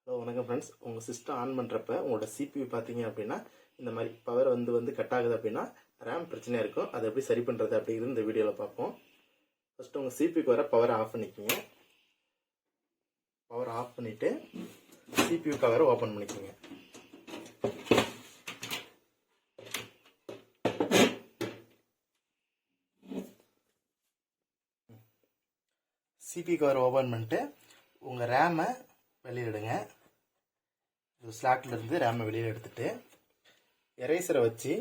Hello வணக்கம் friends. உங்கள் system on பண்ணுறப்ப உங்களோட சிபியூ பார்த்தீங்க அப்படின்னா இந்த மாதிரி பவர் வந்து கட் ஆகுது அப்படின்னா ரேம் பிரச்சனையாக இருக்கும். அதை எப்படி சரி பண்ணுறது அப்படிங்கிறது இந்த வீடியோவில் பார்ப்போம். ஃபஸ்ட்டு உங்கள் சிபியூக்கு வர பவரை ஆஃப் பண்ணிக்கோங்க. பவர் ஆஃப் பண்ணிவிட்டு சிபியூ கவரை ஓப்பன் பண்ணிக்கோங்க. சிபியூ கவர் ஓப்பன் பண்ணிட்டு உங்கள் ரேமை வெளியே எடுங்க. ஸ்லாட்டில் இருந்து ரேமை வெளியில் எடுத்துட்டு எரேசரை வச்சு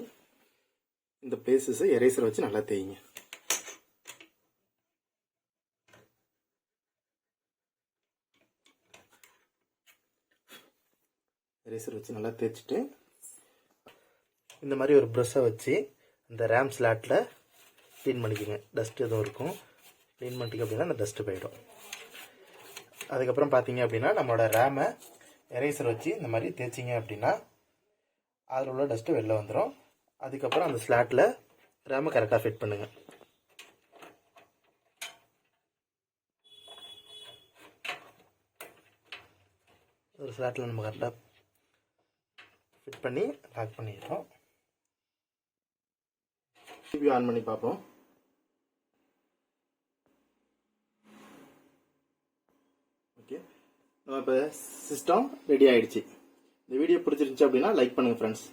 இந்த பிளேசஸை எரேசரை வச்சு நல்லா தேய்ங்க. எரேசர் வச்சு நல்லா தேய்ச்சிட்டு இந்த மாதிரி ஒரு ப்ரஷ்ஷை வச்சு இந்த ரேம் ஸ்லாட்டில் க்ளீன் பண்ணிக்கோங்க. டஸ்ட் எதுவும் இருக்கும், க்ளீன் பண்ணிட்டீங்க அப்படின்னா அந்த டஸ்ட்டு போயிடும். அதுக்கப்புறம் பார்த்தீங்க அப்படின்னா நம்மளோட ரேமை எரேசர் வச்சு இந்த மாதிரி தேய்ச்சிங்க அப்படின்னா அதில் உள்ள டஸ்ட்டு வெளில வந்துடும். அதுக்கப்புறம் அந்த ஸ்லாட்டில் ரேமை கரெக்டாக ஃபிட் பண்ணுங்கள். ஒரு ஸ்லாட்டில் நம்ம கரெக்டாக ஃபிட் பண்ணி லாக் பண்ணிடுறோம். டிவி ஆன் பண்ணி பார்ப்போம். ஓகே, நம்ம இப்போ சிஸ்டம் ரெடி ஆகிடுச்சு. இந்த வீடியோ பிடிச்சிருந்துச்சு அப்படின்னா லைக் பண்ணுங்கள் ஃப்ரெண்ட்ஸ்.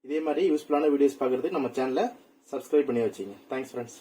இதே மாதிரி யூஸ்ஃபுல்லான வீடியோஸ் பார்க்குறதுக்கு நம்ம சேனலை சப்ஸ்கிரைப் பண்ணி வச்சுங்க. Thanks friends.